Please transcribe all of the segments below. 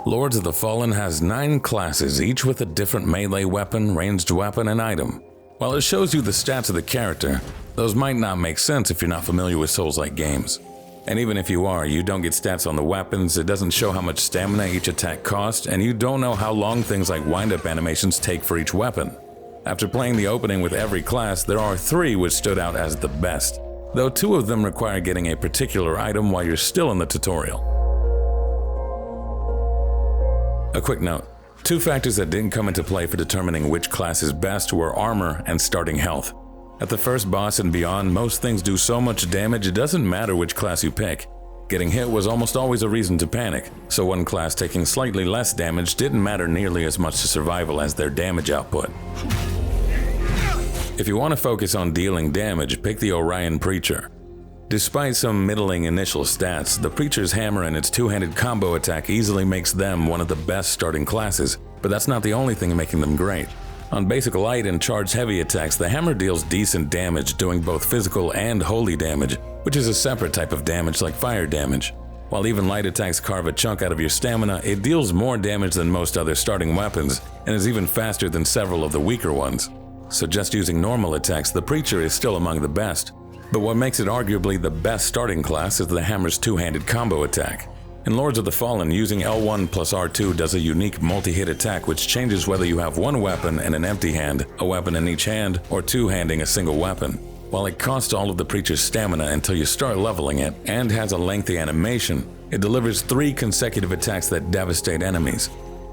Lords of the Fallen has 9 classes, each with a different melee weapon, ranged weapon, and item. While it shows you the stats of the character, those might not make sense if you're not familiar with Souls-like games. And even if you are, you don't get stats on the weapons, it doesn't show how much stamina each attack costs, and you don't know how long things like wind-up animations take for each weapon. After playing the opening with every class, there are 3 which stood out as the best, though 2 of them require getting a particular item while you're still in the tutorial. A quick note, 2 factors that didn't come into play for determining which class is best were armor and starting health. At the first boss and beyond, most things do so much damage it doesn't matter which class you pick. Getting hit was almost always a reason to panic, so one class taking slightly less damage didn't matter nearly as much to survival as their damage output. If you want to focus on dealing damage, pick the Orion Preacher. Despite some middling initial stats, the Preacher's hammer and its 2-handed combo attack easily makes them one of the best starting classes, but that's not the only thing making them great. On basic light and charge heavy attacks, the hammer deals decent damage, doing both physical and holy damage, which is a separate type of damage like fire damage. While even light attacks carve a chunk out of your stamina, it deals more damage than most other starting weapons, and is even faster than several of the weaker ones. So just using normal attacks, the Preacher is still among the best. But what makes it arguably the best starting class is the hammer's 2-handed combo attack. In Lords of the Fallen, using L1 plus R2 does a unique multi-hit attack which changes whether you have one weapon and an empty hand, a weapon in each hand, or 2-handing a single weapon. While it costs all of the Preacher's stamina until you start leveling it, and has a lengthy animation, it delivers 3 consecutive attacks that devastate enemies.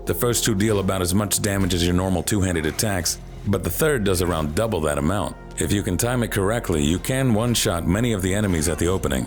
The first 2 deal about as much damage as your normal 2-handed attacks, but the third does around double that amount. If you can time it correctly, you can one-shot many of the enemies at the opening.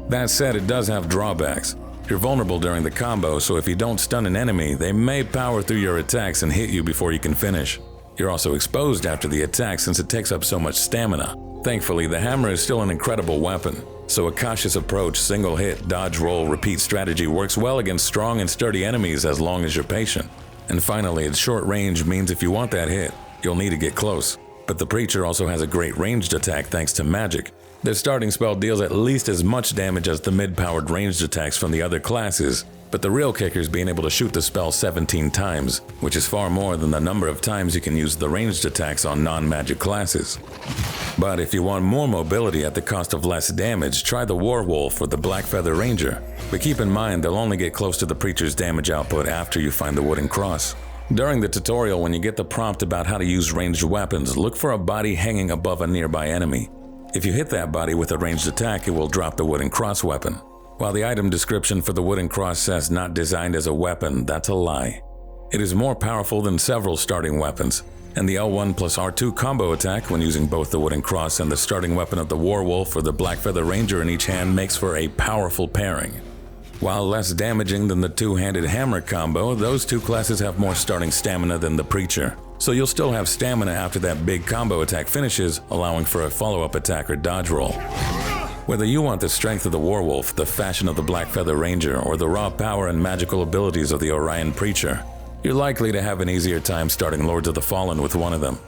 That said, it does have drawbacks. You're vulnerable during the combo, so if you don't stun an enemy, they may power through your attacks and hit you before you can finish. You're also exposed after the attack since it takes up so much stamina. Thankfully, the hammer is still an incredible weapon, so a cautious approach, single hit, dodge, roll, repeat strategy works well against strong and sturdy enemies as long as you're patient. And finally, its short range means if you want that hit, you'll need to get close. But the Preacher also has a great ranged attack thanks to magic. Their starting spell deals at least as much damage as the mid-powered ranged attacks from the other classes, but the real kicker is being able to shoot the spell 17 times, which is far more than the number of times you can use the ranged attacks on non-magic classes. But if you want more mobility at the cost of less damage, try the Warwolf or the Blackfeather Ranger. But keep in mind they'll only get close to the Preacher's damage output after you find the wooden cross. During the tutorial, when you get the prompt about how to use ranged weapons, look for a body hanging above a nearby enemy. If you hit that body with a ranged attack, it will drop the wooden cross weapon. While the item description for the wooden cross says not designed as a weapon, that's a lie. It is more powerful than several starting weapons, and the L1 plus R2 combo attack when using both the wooden cross and the starting weapon of the Warwolf or the Blackfeather Ranger in each hand makes for a powerful pairing. While less damaging than the 2-handed hammer combo, those 2 classes have more starting stamina than the Preacher. So you'll still have stamina after that big combo attack finishes, allowing for a follow-up attack or dodge roll. Whether you want the strength of the Warwolf, the fashion of the Blackfeather Ranger, or the raw power and magical abilities of the Orion Preacher, you're likely to have an easier time starting Lords of the Fallen with one of them.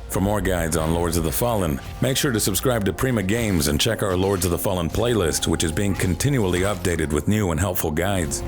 For more guides on Lords of the Fallen, make sure to subscribe to Prima Games and check our Lords of the Fallen playlist, which is being continually updated with new and helpful guides.